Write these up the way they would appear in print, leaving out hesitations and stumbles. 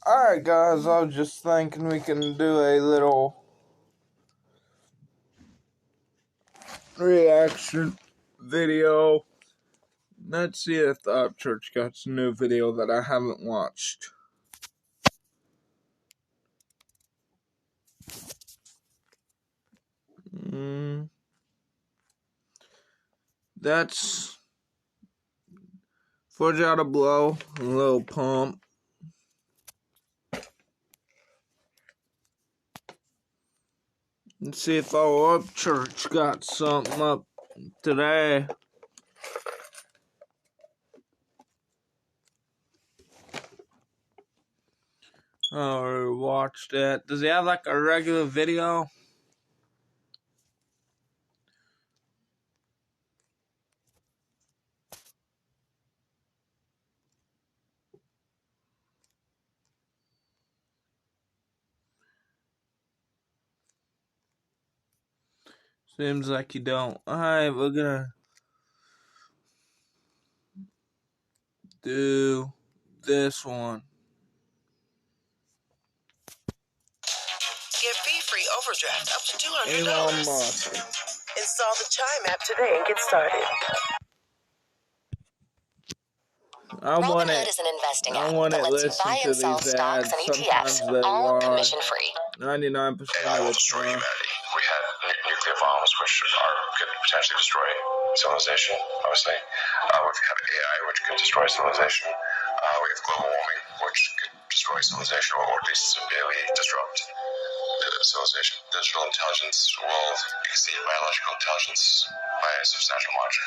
Alright guys, I was just thinking we can do a little reaction video. Let's see if the Church got some new video that I haven't watched. That's Forge Out a Blow, a little pump. Let's see if our Church got something up today. I already watched it. Does he have like a regular video? Seems like you don't. Alright, we're gonna do this one. Get fee-free overdraft up to $200. Elon Musk. Install the Chime app today and get started. Robinhood is an investing app that lets you buy and sell stocks and ETFs, all commission-free. 99% of will destroy humanity. We had nuclear bombs, which could potentially destroy civilization, obviously. We have AI, which could destroy civilization. We have global warming, which could destroy civilization, or at least severely disrupt civilization. Digital intelligence will exceed biological intelligence by a substantial margin.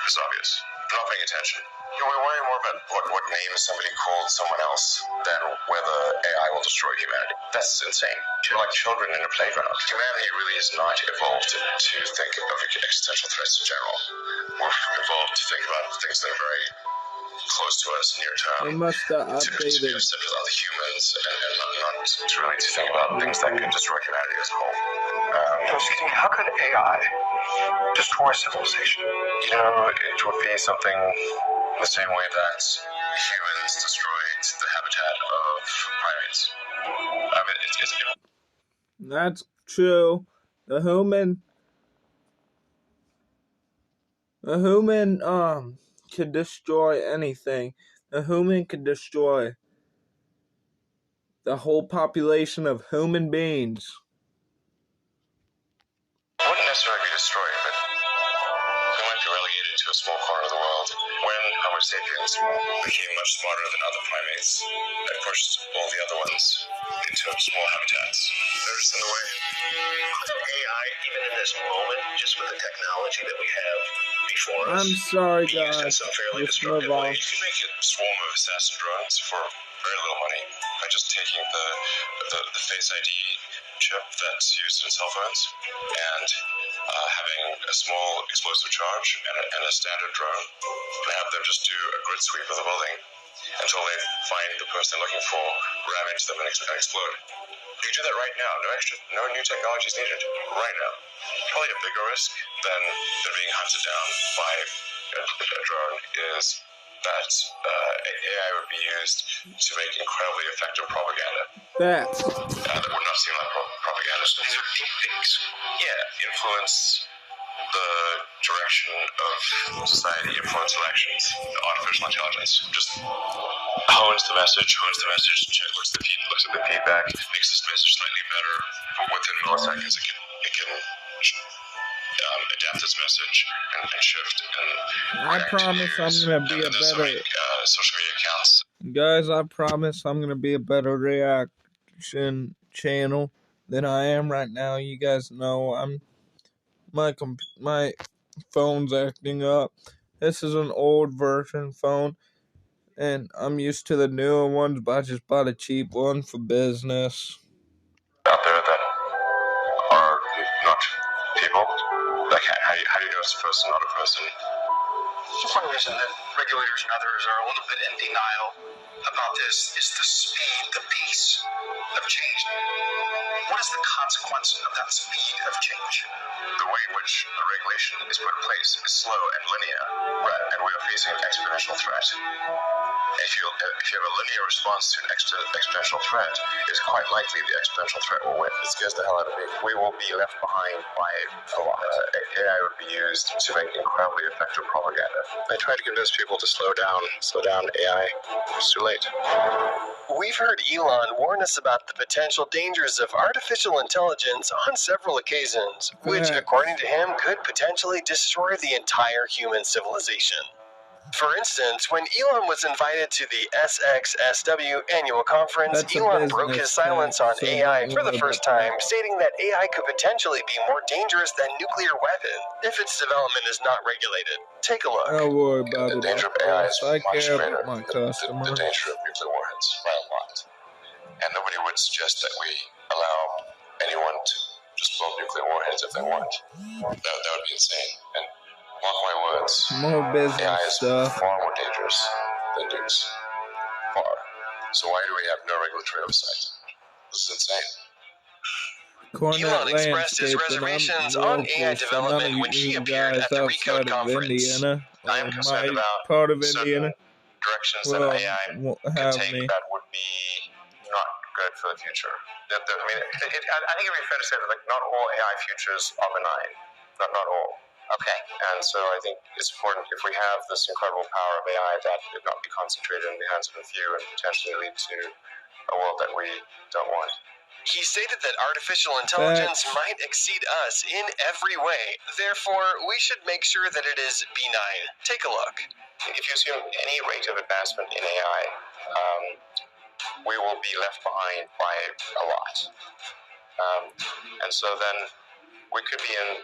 It's obvious. We're not paying attention. We worry more about what name somebody called someone else than whether AI will destroy humanity. That's insane. We're like children in a playground. Humanity really is not evolved to think of existential threats in general. We're evolved to think about things that are very close to us near term. We must have to be updated. upset with other humans and not to really to think about things that could destroy humanity as a whole. How could AI destroy civilization? You know, it would be something the same way that humans destroyed the habitat of primates. I mean, That's true. The human could destroy anything. The human could destroy the whole population of human beings. wouldn't necessarily be destroyed, but they might be relegated to a small corner of the world. When Homo sapiens became much smarter than other primates, it pushed all the other ones into small habitats. They're just in the way. Couldn't AI, even in this moment, just with the technology that we have before us, I'm sorry, be used in guys. some fairly Let's destructive move on. ways? You can make a swarm of assassin drones for very little money by just taking the Face ID chip that's used in cell phones and having a small explosive charge and a standard drone and have them just do a grid sweep of the building until they find the person they're looking for, ram into them and explode. You can do that right now. No new technology is needed right now. Probably a bigger risk than being hunted down by a drone is that AI would be used to make incredibly effective propaganda. That That would not seem like propaganda. So these are deep fakes. Yeah, influence the direction of society, influence elections. Artificial intelligence just hones the message, looks at the feedback, makes this message slightly better. But within milliseconds, it can adapt its message and shift and I promise I'm gonna be a there's so better many social media accounts. guys. I promise I'm gonna be a better reaction channel than I am right now. You guys know my phone's acting up. This is an old version phone, and I'm used to the newer ones, but I just bought a cheap one for business. Out there that are not people. Like, how do you know it's a person, not a person? One reason that regulators and others are a little bit in denial about this is the speed, the pace of change. What is the consequence of that speed of change? The way in which a regulation is put in place is slow and linear, right? And we are facing an exponential threat. If you have a linear response to an exponential threat, it's quite likely the exponential threat will win. It scares the hell out of me. We will be left behind by a lot. AI would be used to make incredibly effective propaganda. They try to convince people to slow down AI. It's too late. We've heard Elon warn us about the potential dangers of artificial intelligence on several occasions, which, according to him, could potentially destroy the entire human civilization. For instance, when Elon was invited to the SXSW annual conference, Elon broke his silence on AI for the first time, stating that AI could potentially be more dangerous than nuclear weapon if its development is not regulated. Take a look. Don't worry about The it. danger of AI is I much care greater about my than customers. the danger of nuclear warheads by a lot. And nobody would suggest that we allow anyone to just build nuclear warheads if they want. That would be insane. And mark my words, More business AI is stuff. far more dangerous than nukes. Far. So why do we have no regulatory oversight? This is insane. Elon expressed his reservations on AI development when he appeared at the Recode conference. I am concerned about part of certain Indiana directions that AI could take that would be not good for the future. I think it'd be fair to say that not all AI futures are benign. Not all. Okay. And so I think it's important if we have this incredible power of AI that it not be concentrated in the hands of a few and potentially lead to a world that we don't want. He stated that artificial intelligence might exceed us in every way. Therefore, we should make sure that it is benign. Take a look. If you assume any rate of advancement in AI, we will be left behind by a lot. And so then we could be in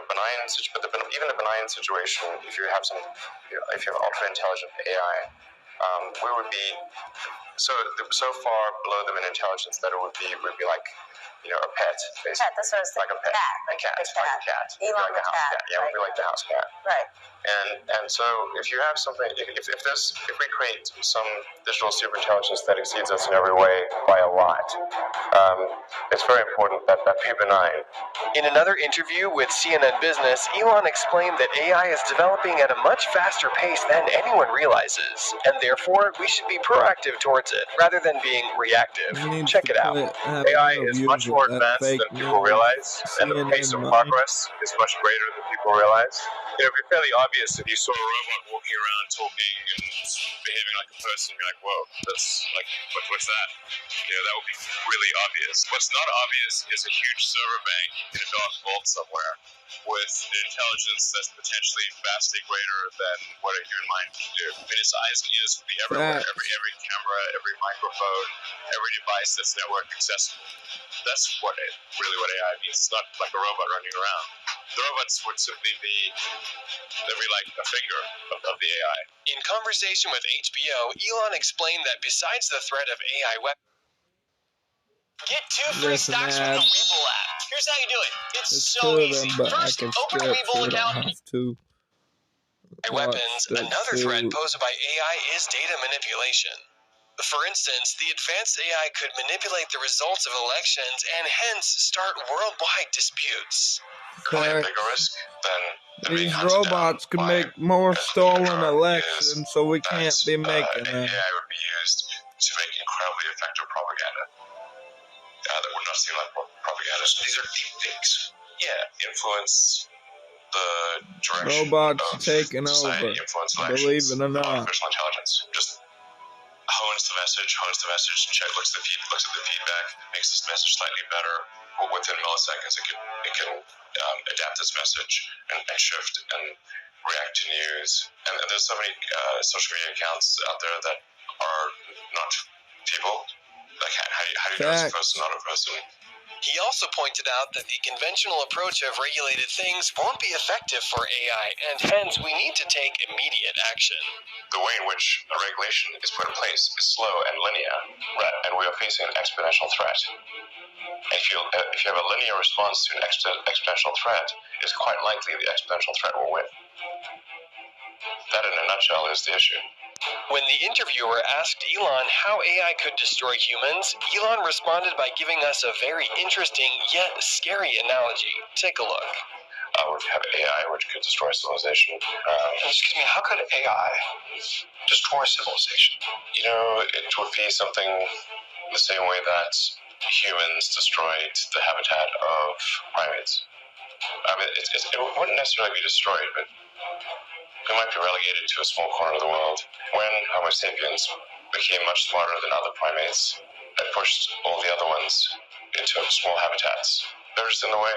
benign, but even a benign situation, if you have ultra intelligent AI, we would be so far below them in intelligence that we'd be like a pet, basically. Pet, that's what I was like a pet, cat. a cat, Like a cat, Elon like a house cat. Yeah, right. we'd be like the house cat. Right. And so if you have something, if we create some digital superintelligence that exceeds us in every way by a lot, it's very important that be benign. In another interview with CNN Business, Elon explained that AI is developing at a much faster pace than anyone realizes, and therefore we should be proactive towards it rather than being reactive. Check it out. AI is much more advanced than people realize, and the pace of progress is much greater than people realize. It would be fairly obvious if you saw a robot walking around talking and behaving like a person, you'd be like, whoa, that's like, what's that? That would be really obvious. What's not obvious is a huge server bank in a dark vault somewhere with an intelligence that's potentially vastly greater than what a human mind can do. I mean, its eyes and ears will be everywhere. Every camera, every microphone, every device that's network accessible. That's really what AI means. It's not like a robot running around. The robots would simply be like a finger of the AI. In conversation with HBO, Elon explained that besides the threat of AI weapons, get 2 free stocks with the Webull app. Here's how you do it. It's so easy. First, open a Webull account. Weapons, another threat posed by AI is data manipulation. For instance, the advanced AI could manipulate the results of elections and hence start worldwide disputes. Clearly a bigger risk than these robots can make more stolen elections, so we can't be making them. AI would be used to make incredibly effective propaganda that would not seem like propaganda. So these are deep fakes. Yeah, influence the direction robots of taking society, over. influence Believe elections. it or not. Artificial intelligence just hones the message, looks at the feedback, makes this message slightly better. But within milliseconds, it can adapt its message and shift and react to news. And there's so many social media accounts out there that are not people. Like, how do you know it's a person, not a person? He also pointed out that the conventional approach of regulated things won't be effective for AI, and hence we need to take immediate action. The way in which a regulation is put in place is slow and linear, and we are facing an exponential threat. If you have a linear response to an exponential threat, it's quite likely the exponential threat will win. That, in a nutshell, is the issue. When the interviewer asked Elon how AI could destroy humans, Elon responded by giving us a very interesting yet scary analogy. Take a look. We have AI, which could destroy civilization. Excuse me, how could AI destroy civilization? It would be something the same way that humans destroyed the habitat of primates. It wouldn't necessarily be destroyed, but we might be relegated to a small corner of the world. When Homo sapiens became much smarter than other primates, it pushed all the other ones into small habitats. They're just in the way.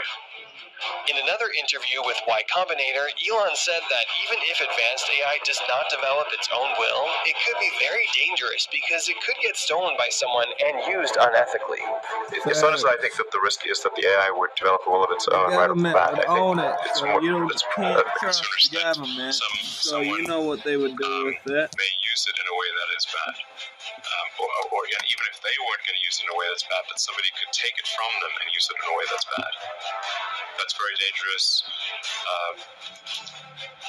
In another interview with Y Combinator, Elon said that even if advanced AI does not develop its own will, it could be very dangerous because it could get stolen by someone and used unethically. It's not as I think that the risk is that the AI would develop a will of its own right off the bat. I think Own it, it's so more, you it's can't the trust consumers the that government. So someone you know what they would do with it. may use it in a way that is bad. Or again, even if they weren't going to use it in a way that's bad, but somebody could take it from them and use it in a way that's bad. That's very dangerous.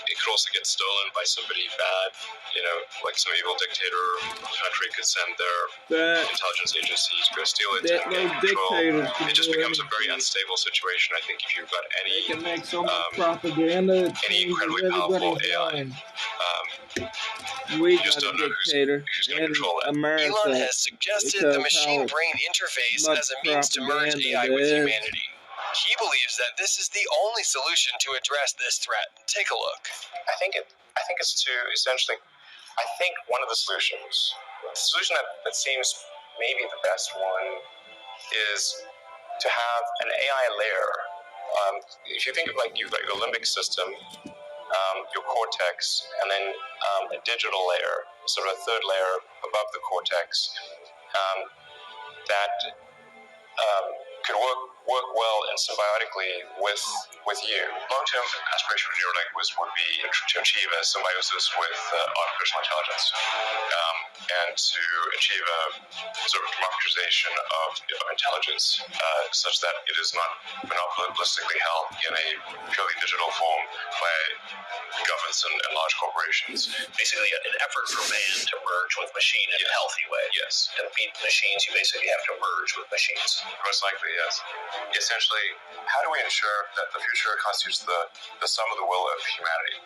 It could also get stolen by somebody bad. Like some evil dictator country could send their intelligence agency to go steal it and gain control. It just becomes a very unstable situation. I think if you've got They any can make so much propaganda. any incredibly powerful AI, We just got a don't know dictator who's going to in control it. America. Elon has suggested the machine-brain interface much as a means to merge propaganda AI there with is. humanity. He believes that this is the only solution to address this threat. Take a look. I think it's to essentially. I think one of the solution that seems maybe the best one, is to have an AI layer. If you think of like you've got your limbic system, your cortex, and then a digital layer, sort of a third layer above the cortex, that could work well and symbiotically with you. Long-term aspiration for Neuralink would be to achieve a symbiosis with artificial intelligence, and to achieve a sort of democratization of intelligence, such that it is not monopolistically held in a purely digital form by governments and large corporations. Basically, an effort for man to merge with machine in a healthy way. Yes. To beat machines, you basically have to merge with machines. Most likely, yes. Essentially, how do we ensure that the future constitutes the sum of the will of humanity?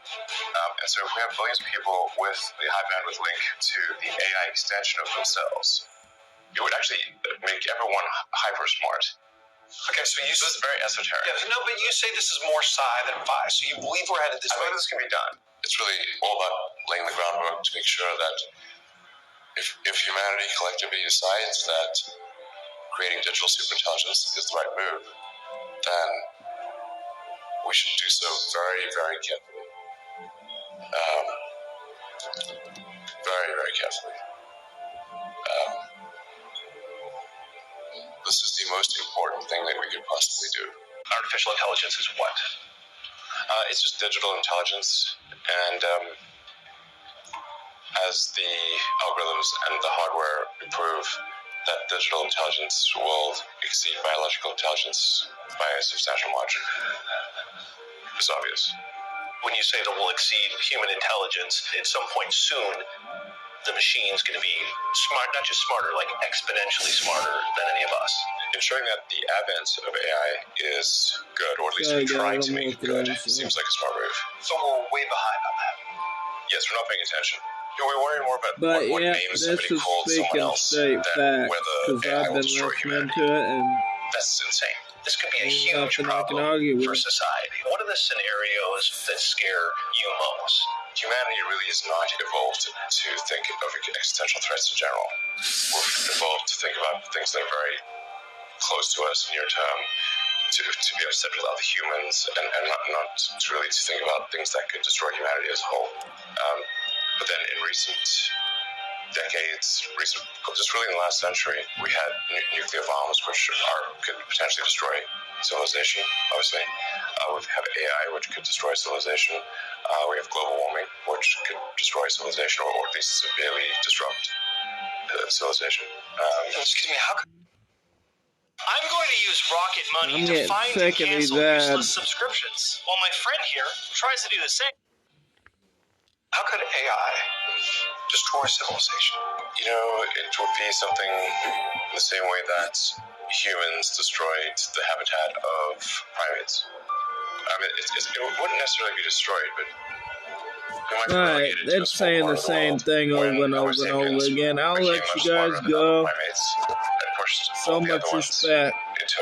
And so if we have billions of people with the high bandwidth link to the AI extension of themselves, it would actually make everyone hyper smart. Okay, so This is very esoteric. Yeah, no, but you say this is more psi than phi, so you believe we're headed this I way. believe this can be done. It's really all about laying the groundwork to make sure that if humanity collectively decides that creating digital superintelligence is the right move, then we should do so very, very carefully. Very, very carefully. This is the most important thing that we could possibly do. Artificial intelligence is what? It's just digital intelligence, and as the algorithms and the hardware improve, that digital intelligence will exceed biological intelligence by a substantial margin. It's obvious. When you say that we'll exceed human intelligence, at some point soon, the machine's going to be smart, not just smarter, like exponentially smarter than any of us. Ensuring that the advent of AI is good, or at least trying to make it good, seems like a smart move. So we're way behind on that. Yes, we're not paying attention. We worry more about what yeah, names this somebody is called someone speaking else straight than facts, whether because AI I've will been destroy listening humanity. to it, and That's insane. This could be a There's huge nothing I can problem argue for with. society. What are the scenarios that scare you most? Humanity really is not evolved to think of existential threats in general. We're evolved to think about things that are very close to us near term, to be upset with other humans, and not to really to think about things that could destroy humanity as a whole. But then in recent decades, just really in the last century, we had nuclear bombs, which could potentially destroy civilization, obviously. We have AI, which could destroy civilization. We have global warming, which could destroy civilization, or at least severely disrupt civilization. Excuse me, how could... I'm going to use rocket money I'm to getting find and sick of these cancel useless ads. subscriptions, while my friend here tries to do the same. How could AI destroy civilization? It would be something the same way that humans destroyed the habitat of primates. mean, it wouldn't necessarily be destroyed, but we might be Alright, relegated to a it's small saying part the of the same world. thing over When and Homo over and over sapiens again. I'll became let much you guys smarter than other go. primates and pushed So all the much other ones respect. into